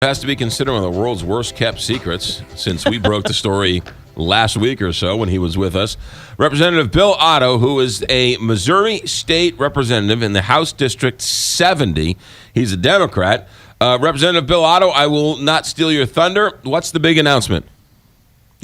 Has to be considered one of the world's worst kept secrets since we broke the story last week or so when he was with us. Representative Bill Otto, who is a Missouri state representative in the House District 70. He's a Democrat. Representative Bill Otto, I will not steal your thunder. What's the big announcement?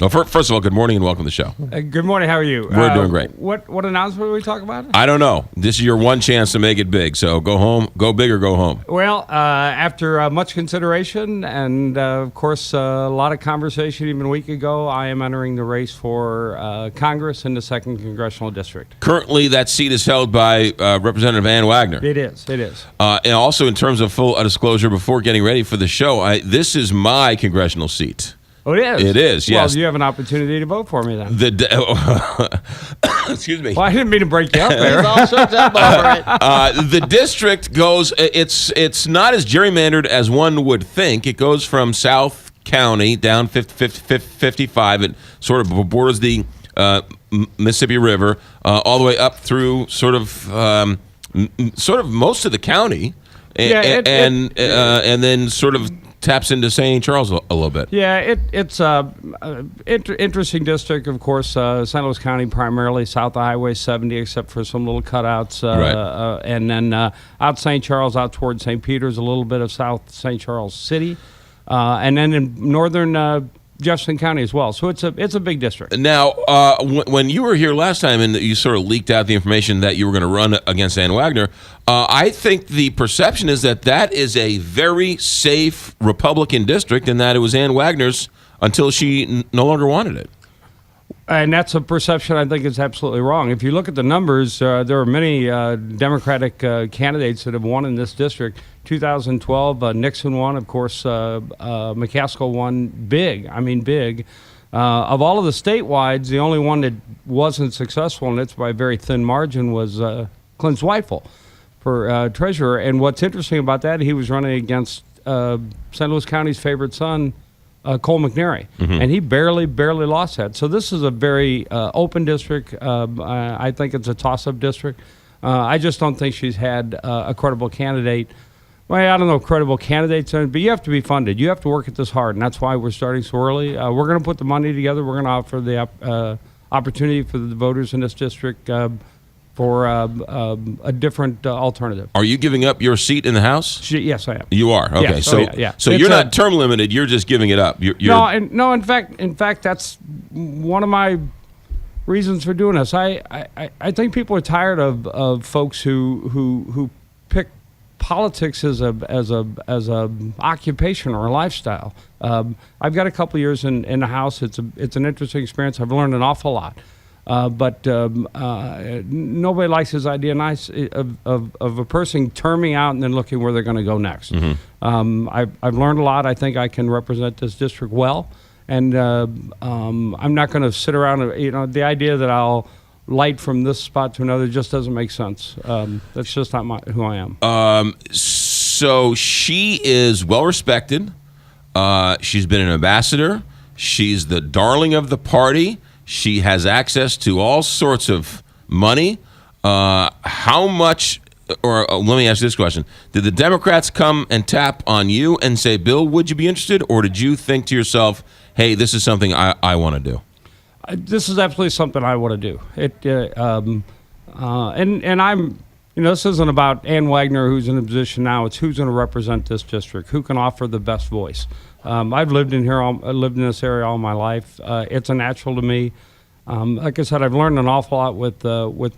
Well, first of all, good morning and welcome to the show. Good morning. How are you? We're doing great. What announcement are we talking about? I don't know. This is your one chance to make it big. So go home, go big or go home. Well, after much consideration and, of course, a lot of conversation even a week ago, I am entering the race for Congress in the 2nd Congressional District. Currently, that seat is held by Representative Ann Wagner. It is. It is. And also, in terms of full disclosure, before getting ready for the show, this is my congressional seat. Oh, it is? It is, yes. Well, you have an opportunity to vote for me then. Excuse me. Well, I didn't mean to break you up there. The district goes, it's not as gerrymandered as one would think. It goes from South County down 55. It sort of borders the Mississippi River all the way up through sort of most of the county. And then sort of taps into St. Charles a little bit. Yeah, it's interesting district, of course. St. Louis County primarily south of Highway 70, except for some little cutouts. Right. And then out St. Charles, out towards St. Peter's, a little bit of South St. Charles City. And then in northern Jefferson County as well. So it's a big district. Now, when you were here last time and you sort of leaked out the information that you were going to run against Ann Wagner, I think the perception is that is a very safe Republican district and that it was Ann Wagner's until she no longer wanted it. And that's a perception I think is absolutely wrong. If you look at the numbers, there are many Democratic candidates that have won in this district. 2012, Nixon won. Of course, McCaskill won big. I mean, big. Of all of the statewide, the only one that wasn't successful, and it's by a very thin margin, was Clint Zweifel for treasurer. And what's interesting about that, he was running against St. Louis County's favorite son, Cole McNary, and he barely lost that. So this is a very open district. I think it's a toss-up district. I just don't think she's had a credible candidate. Well, I don't know credible candidates, but you have to be funded. You have to work at this hard, and that's why we're starting so early. We're going to put the money together. We're going to offer the opportunity for the voters in this district for a different alternative. Are you giving up your seat in the House? Yes, I am. You are? Okay. Yes. So, yeah. So you're not term limited. You're just giving it up. You're No. In fact, that's one of my reasons for doing this. I think people are tired of folks who pick politics as a occupation or a lifestyle. I've got a couple of years in the House. It's an interesting experience. I've learned an awful lot. But nobody likes this idea of a person terming out and then looking where they're going to go next. I've learned a lot. I think I can represent this district well, and I'm not going to sit around. The idea that I'll light from this spot to another just doesn't make sense. That's just not who I am. So she is well respected. She's been an ambassador. She's the darling of the party. She has access to all sorts of money. How much, or let me ask this question. Did the Democrats come and tap on you and say, Bill, would you be interested? Or did you think to yourself, hey, this is something I want to do? This is absolutely something I want to do. And I'm, this isn't about Ann Wagner, who's in a position now. It's who's going to represent this district, who can offer the best voice. I've lived in this area all my life. It's a natural to me. Like I said, I've learned an awful lot with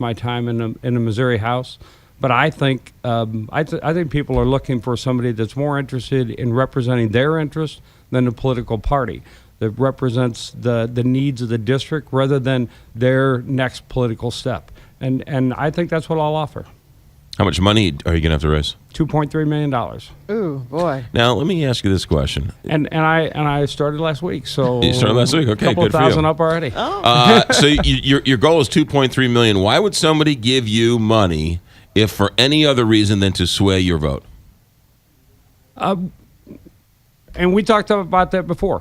my time in the Missouri House. But I think I think people are looking for somebody that's more interested in representing their interest than the political party, that represents the needs of the district rather than their next political step. And I think that's what I'll offer. How much money are you going to have to raise? $2.3 million. Ooh, boy. Now, let me ask you this question. And I started last week, so... You started last week? Okay, good for you. A couple thousand up already. Oh. So your goal is $2.3 million. Why would somebody give you money if for any other reason than to sway your vote? And we talked about that before.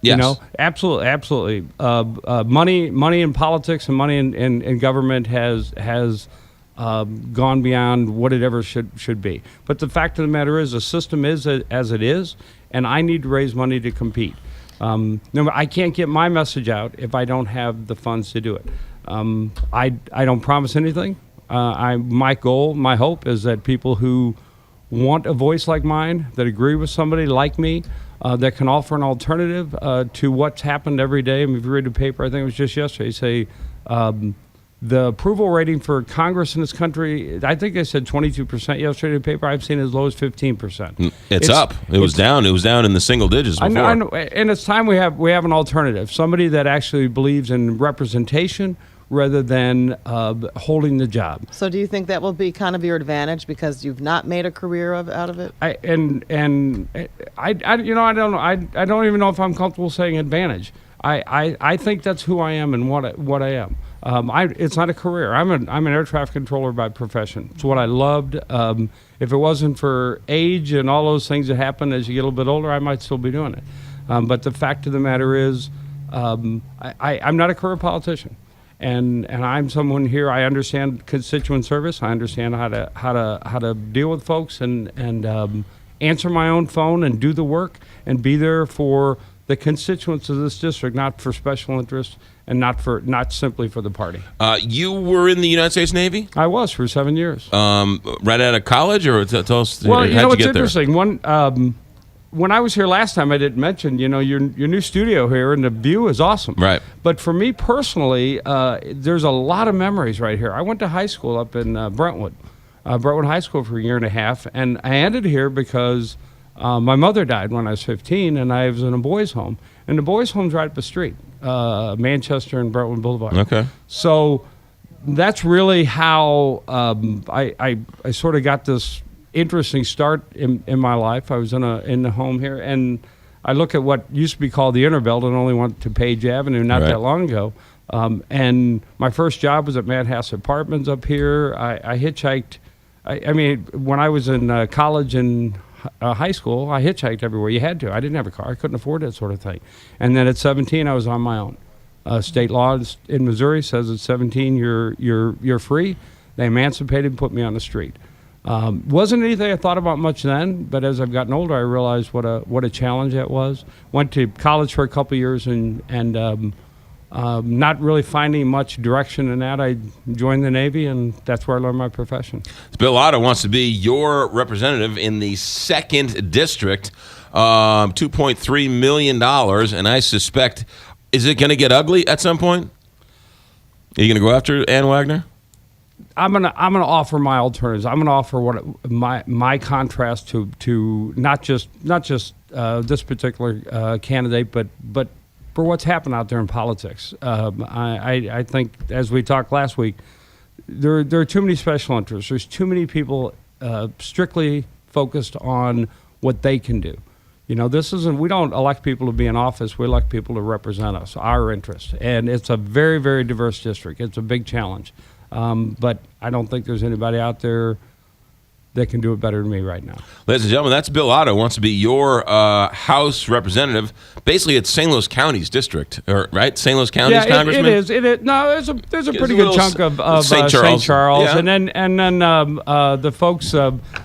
Yes. Absolutely. Money in politics and money in government has gone beyond what it ever should be. But the fact of the matter is, the system is as it is, and I need to raise money to compete. No, I can't get my message out if I don't have the funds to do it. I don't promise anything. My goal, my hope is that people who want a voice like mine, that agree with somebody like me, that can offer an alternative to what's happened every day. I mean, if you read the paper, I think it was just yesterday, say the approval rating for Congress in this country, I think they said 22% yesterday in the paper. I've seen as low as 15%. It's up. It was down. It was down in the single digits before. I know, and it's time we have an alternative, somebody that actually believes in representation rather than holding the job. So do you think that will be kind of your advantage because you've not made a career out of it? I don't know. I don't even know if I'm comfortable saying advantage. I think that's who I am and what I am. It's not a career. I'm an air traffic controller by profession. It's what I loved. If it wasn't for age and all those things that happen as you get a little bit older, I might still be doing it. But the fact of the matter is, I'm not a career politician. And I'm someone here. I understand constituent service. I understand how to deal with folks and answer my own phone and do the work and be there for the constituents of this district, not for special interests and not simply for the party. You were in the United States Navy? I was for 7 years. Right out of college, or tell us? Well, how'd you it's get there? interesting. When I was here last time, I didn't mention, your new studio here, and the view is awesome. Right. But for me personally, there's a lot of memories right here. I went to high school up in Brentwood High School for a year and a half, and I ended here because my mother died when I was 15, and I was in a boys' home. And the boys' home's right up the street, Manchester and Brentwood Boulevard. Okay. So that's really how I sort of got this interesting start in my life. I was in the home here, and I look at what used to be called the Inner Belt and only went to Page Avenue not that long ago. And my first job was at Madhouse Apartments up here. I hitchhiked. I mean, when I was in college and high school, I hitchhiked everywhere you had to. I didn't have a car. I couldn't afford that sort of thing. And then at 17, I was on my own. State law in Missouri says at 17 you're free. They emancipated and put me on the street. Wasn't anything I thought about much then, but as I've gotten older, I realized what a challenge that was. Went to college for a couple of years and not really finding much direction in that. I joined the Navy, and that's where I learned my profession. Bill Otto wants to be your representative in the 2nd District, $2.3 million, and I suspect, is it going to get ugly at some point? Are you going to go after Ann Wagner? I'm gonna offer my alternatives. I'm gonna offer what my contrast to not just this particular candidate, but for what's happened out there in politics. I think, as we talked last week, there are too many special interests. There's too many people strictly focused on what they can do. This isn't. We don't elect people to be in office. We elect people to represent us, our interests, and it's a very, very diverse district. It's a big challenge. But I don't think there's anybody out there that can do it better than me right now. Ladies and gentlemen, that's Bill Otto, wants to be your House representative. Basically, it's St. Louis County's district, right? St. Louis County's congressman? It is. No, there's a pretty good chunk of St. Charles. Yeah. And then the folks,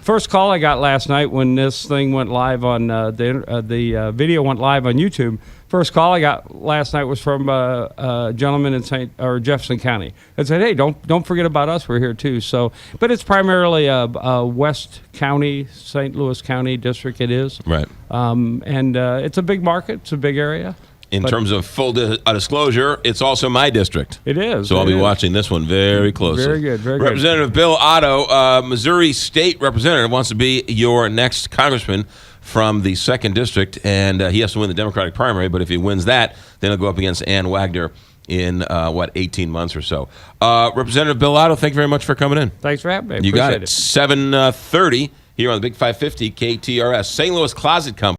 first call I got last night when this thing went live on, the video went live on YouTube. First call I got last night was from a gentleman in Jefferson County. It said, "Hey, don't forget about us. We're here too." So, but it's primarily a West County, St. Louis County district. It is right, and it's a big market. It's a big area. In terms of full disclosure, it's also my district. It is. So I'll be watching this one very closely. Very good. Very Representative good. Bill Otto, Missouri State Representative, wants to be your next congressman from the 2nd District, and he has to win the Democratic primary, but if he wins that, then he'll go up against Ann Wagner in, 18 months or so. Representative Bill Otto, thank you very much for coming in. Thanks for having me. You got it. 7:30 here on the Big 550 KTRS. St. Louis Closet Company.